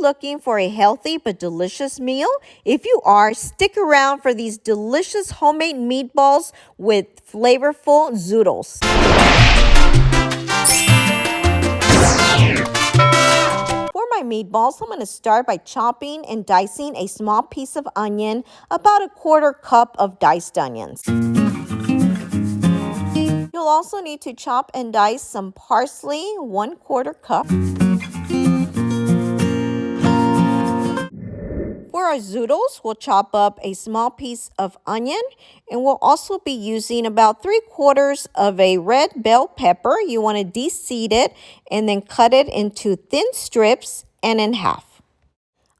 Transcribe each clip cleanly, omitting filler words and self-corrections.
looking for a healthy but delicious meal? If you are, stick around for these delicious homemade meatballs with flavorful zoodles. For my meatballs, I'm going to start by chopping and dicing a small piece of onion, about a 1/4 cup of diced onions. You'll also need to chop and dice some parsley, 1/4 cup. For our zoodles, we'll chop up a small piece of onion, and we'll also be using about 3/4 of a red bell pepper. You want to de-seed it and then cut it into thin strips and in half.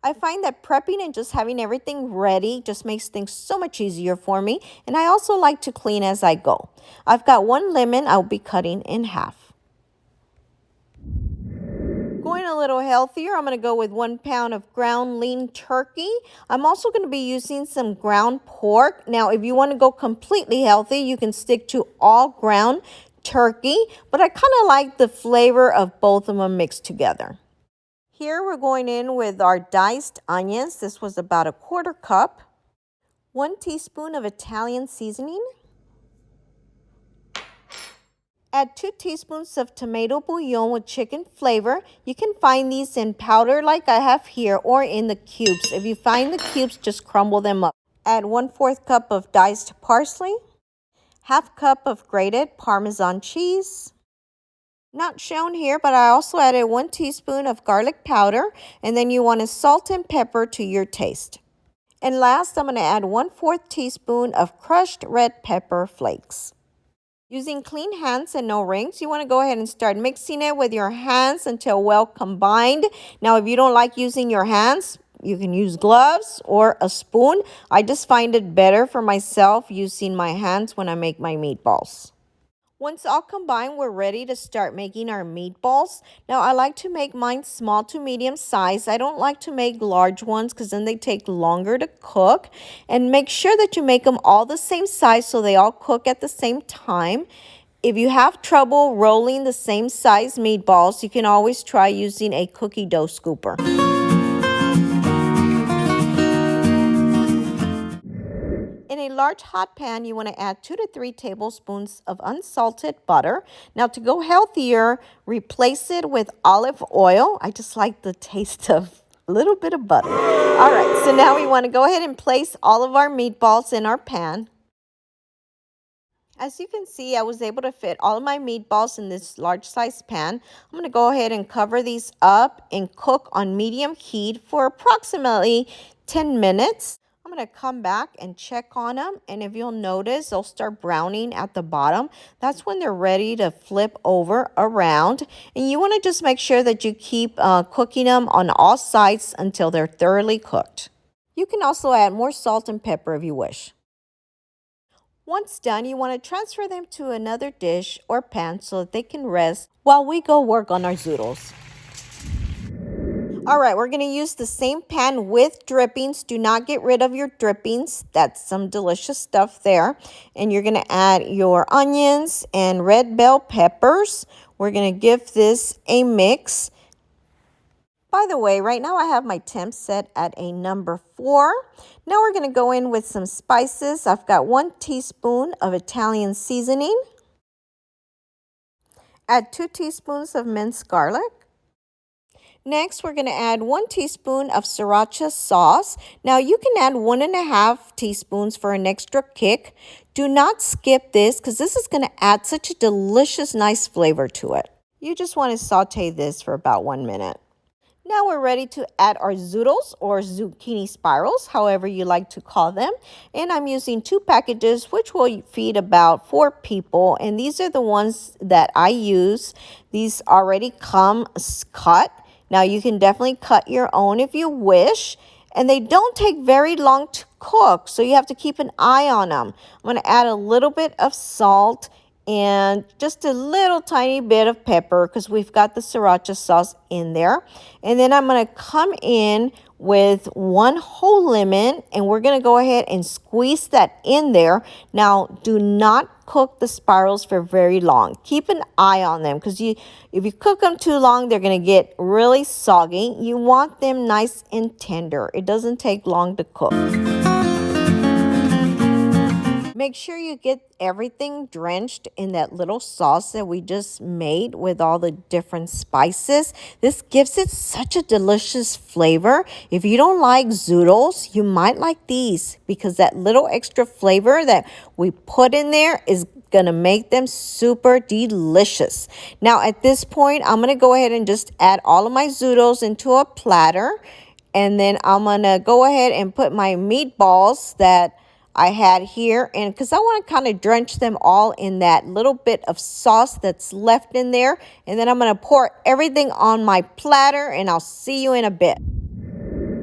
I find that prepping and just having everything ready just makes things so much easier for me, and I also like to clean as I go. I've got 1 lemon I'll be cutting in half. Going a little healthier, I'm going to go with 1 pound of ground lean turkey. I'm also going to be using some ground pork. Now, if you want to go completely healthy, you can stick to all ground turkey, but I kind of like the flavor of both of them mixed together. Here we're going in with our diced onions. This was about a 1/4 cup. 1 teaspoon of Italian seasoning. Add 2 teaspoons of tomato bouillon with chicken flavor. You can find these in powder like I have here or in the cubes. If you find the cubes, just crumble them up. Add 1/4 cup of diced parsley. 1/2 cup of grated Parmesan cheese. Not shown here, but I also added 1 teaspoon of garlic powder, and then you want to salt and pepper to your taste. And last, I'm going to add 1/4 teaspoon of crushed red pepper flakes. Using clean hands and no rings, you want to go ahead and start mixing it with your hands until well combined. Now, if you don't like using your hands, you can use gloves or a spoon. I just find it better for myself using my hands when I make my meatballs. Once all combined, we're ready to start making our meatballs. Now, I like to make mine small to medium size. I don't like to make large ones because then they take longer to cook. And make sure that you make them all the same size so they all cook at the same time. If you have trouble rolling the same size meatballs, you can always try using a cookie dough scooper. In a large hot pan, you want to add 2 to 3 tablespoons of unsalted butter. Now, to go healthier, replace it with olive oil. I just like the taste of a little bit of butter. All right, so now we want to go ahead and place all of our meatballs in our pan. As you can see, I was able to fit all of my meatballs in this large size pan. I'm going to go ahead and cover these up and cook on medium heat for approximately 10 minutes. I'm going to come back and check on them, and if you'll notice, they'll start browning at the bottom. That's when they're ready to flip over around, and you want to just make sure that you keep cooking them on all sides until they're thoroughly cooked. You can also add more salt and pepper if you wish. Once done, you want to transfer them to another dish or pan so that they can rest while we go work on our zoodles. All right, we're going to use the same pan with drippings. Do not get rid of your drippings. That's some delicious stuff there. And you're going to add your onions and red bell peppers. We're going to give this a mix. By the way, right now I have my temp set at a number 4. Now we're going to go in with some spices. I've got 1 teaspoon of Italian seasoning. Add 2 teaspoons of minced garlic. Next, we're going to add 1 teaspoon of Sriracha Sauce. Now, you can add 1.5 teaspoons for an extra kick. Do not skip this because this is going to add such a delicious, nice flavor to it. You just want to saute this for about 1 minute. Now we're ready to add our zoodles or zucchini spirals, however you like to call them. And I'm using 2 packages, which will feed about 4 people. And these are the ones that I use. These already come cut. Now, you can definitely cut your own if you wish, and they don't take very long to cook, so you have to keep an eye on them. I'm going to add a little bit of salt and just a little tiny bit of pepper because we've got the sriracha sauce in there. And then I'm going to come in with 1 whole lemon, and we're going to go ahead and squeeze that in there. Now, do not cook the spirals for very long. Keep an eye on them because if you cook them too long, they're going to get really soggy. You want them nice and tender. It doesn't take long to cook. Make sure you get everything drenched in that little sauce that we just made with all the different spices. This gives it such a delicious flavor. If you don't like Zoodles, you might like these because that little extra flavor that we put in there is gonna make them super delicious. Now at this point, I'm gonna go ahead and just add all of my Zoodles into a platter. And then I'm gonna go ahead and put my meatballs that I had here, and because I want to kind of drench them all in that little bit of sauce that's left in there. And then I'm going to pour everything on my platter, and I'll see you in a bit.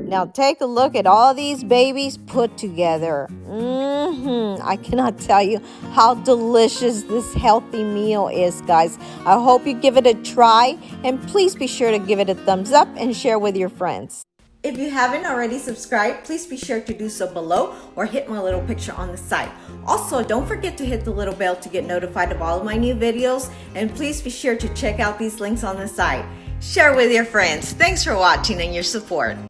Now take a look at all these babies put together. I cannot tell you how delicious this healthy meal is, guys. I hope you give it a try, and please be sure to give it a thumbs up and share with your friends. If you haven't already subscribed, please be sure to do so below or hit my little picture on the side. Also, don't forget to hit the little bell to get notified of all of my new videos, and please be sure to check out these links on the side. Share with your friends. Thanks for watching and your support.